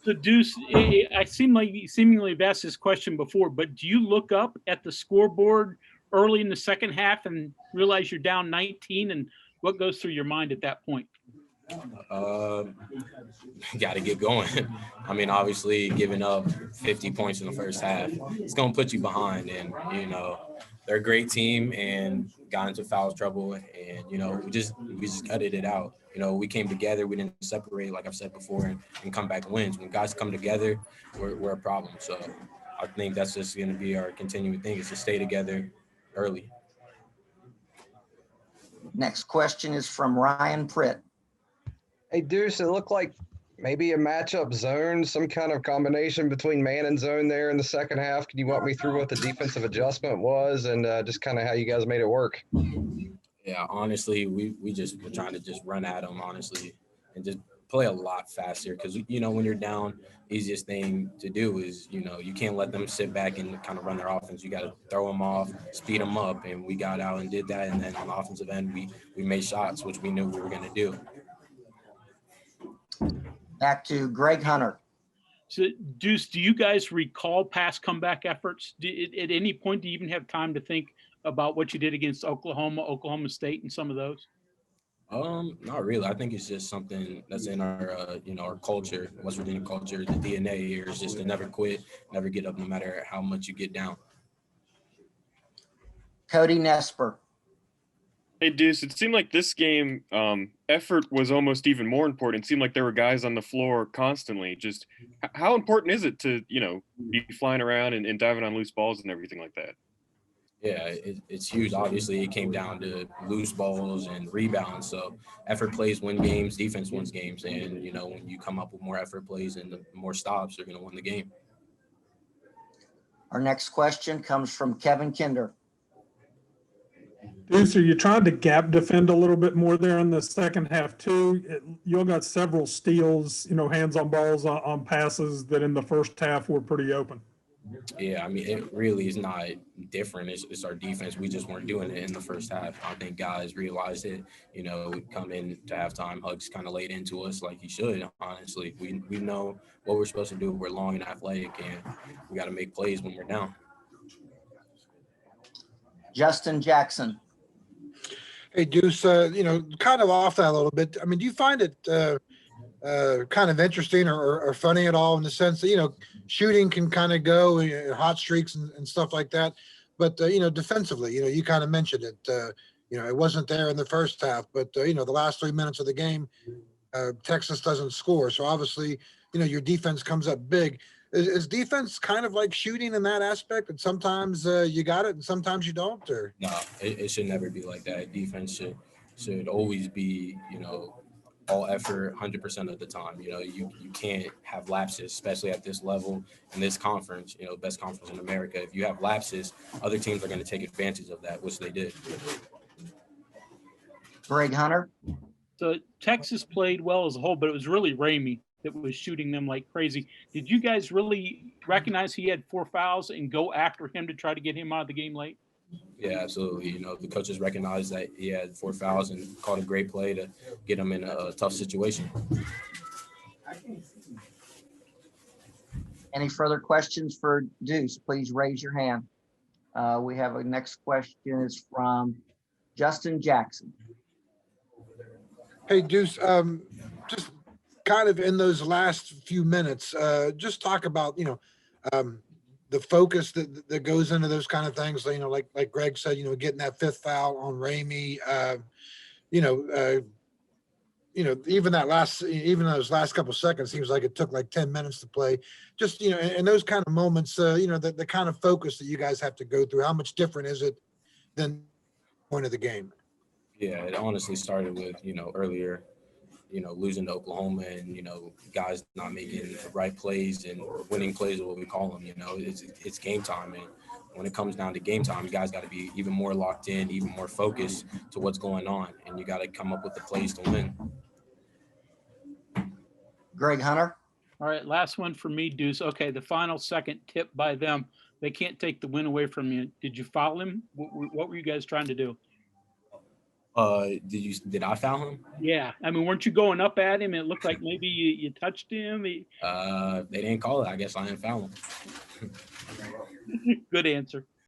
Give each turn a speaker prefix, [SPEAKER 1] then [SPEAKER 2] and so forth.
[SPEAKER 1] So, Deuce, I seemingly have asked this question before, but do you look up at the scoreboard early in the second half and realize you're down 19? And what goes through your mind at that point?
[SPEAKER 2] Uh, Got to get going. I mean, obviously, giving up 50 points in the first half, it's going to put you behind. And, they're a great team and got into foul trouble. And, we just gutted it out. We came together. We didn't separate, like I've said before, and come back wins. When guys come together, we're a problem. So I think that's just going to be our continuing thing is to stay together early.
[SPEAKER 3] Next question is from Ryan Pritt.
[SPEAKER 4] Hey, Deuce, it looked like maybe a matchup zone, some kind of combination between man and zone there in the second half. Can you walk me through what the defensive adjustment was and just kind of how you guys made it work?
[SPEAKER 2] Yeah, honestly, we just were trying to just run at them, honestly, and just play a lot faster because, when you're down, easiest thing to do is, you can't let them sit back and kind of run their offense. You got to throw them off, speed them up, and we got out and did that. And then on the offensive end, we made shots, which we knew we were going to do.
[SPEAKER 3] Back to Greg Hunter.
[SPEAKER 1] So, Deuce, do you guys recall past comeback efforts? At any point, do you even have time to think about what you did against Oklahoma State, and some of those?
[SPEAKER 2] Not really. I think it's just something that's in our, our culture, West Virginia culture. The DNA here is just to never quit, never get up, no matter how much you get down.
[SPEAKER 3] Cody Nesper.
[SPEAKER 5] Hey, Deuce, it seemed like this game, effort was almost even more important. It seemed like there were guys on the floor constantly. Just how important is it to, be flying around and diving on loose balls and everything like that?
[SPEAKER 2] Yeah, it's huge. Obviously, it came down to loose balls and rebounds. So effort plays win games, defense wins games. And, when you come up with more effort plays and the more stops, you're going to win the game.
[SPEAKER 3] Our next question comes from Kevin Kinder.
[SPEAKER 6] Deuce, are you trying to gap defend a little bit more there in the second half too? You all got several steals, hands on balls on passes that in the first half were pretty open.
[SPEAKER 2] Yeah, I mean, it really is not different. It's our defense. We just weren't doing it in the first half. I think guys realized it. We come in to halftime, Hugs kind of laid into us like he should, honestly. We know what we're supposed to do. We're long and athletic, and we got to make plays when we're down.
[SPEAKER 3] Justin Jackson.
[SPEAKER 7] Hey, Deuce, kind of off that a little bit. I mean, do you find it kind of interesting or funny at all in the sense that, shooting can kind of go in hot streaks and stuff like that. But, defensively, you kind of mentioned it. It wasn't there in the first half, but, the last 3 minutes of the game, Texas doesn't score. So obviously, your defense comes up big. Is defense kind of like shooting in that aspect? And sometimes you got it and sometimes you don't? Or
[SPEAKER 2] No, it should never be like that. Defense should always be, all effort 100% of the time. You can't have lapses, especially at this level in this conference, best conference in America. If you have lapses, other teams are going to take advantage of that, which they did.
[SPEAKER 3] Greg Hunter.
[SPEAKER 1] So Texas played well as a whole, but it was really Ramey that was shooting them like crazy. Did you guys really recognize he had 4 fouls and go after him to try to get him out of the game late?
[SPEAKER 2] Yeah, absolutely. The coaches recognized that he had 4 fouls and called a great play to get him in a tough situation.
[SPEAKER 3] Any further questions for Deuce? Please raise your hand. We have a next question is from Justin Jackson.
[SPEAKER 7] Hey, Deuce, just kind of in those last few minutes, just talk about, the focus that goes into those kind of things, like Greg said, getting that 5th foul on Ramey, even those last couple of seconds seems like it took like 10 minutes to play. Just, in those kind of moments, the kind of focus that you guys have to go through, how much different is it than point of the game? Yeah,
[SPEAKER 2] it honestly started with, earlier, losing to Oklahoma and, guys not making the right plays and winning plays is what we call them. It's game time. And when it comes down to game time, you guys got to be even more locked in, even more focused to what's going on. And you got to come up with the plays to win.
[SPEAKER 3] Greg Hunter.
[SPEAKER 1] All right, last one for me, Deuce. Okay, the final second tip by them. They can't take the win away from you. Did you foul him? What were you guys trying to do?
[SPEAKER 2] Did I foul him?
[SPEAKER 1] Yeah. I mean, weren't you going up at him? It looked like maybe you touched him.
[SPEAKER 2] They didn't call it. I guess I didn't foul him.
[SPEAKER 1] Good answer.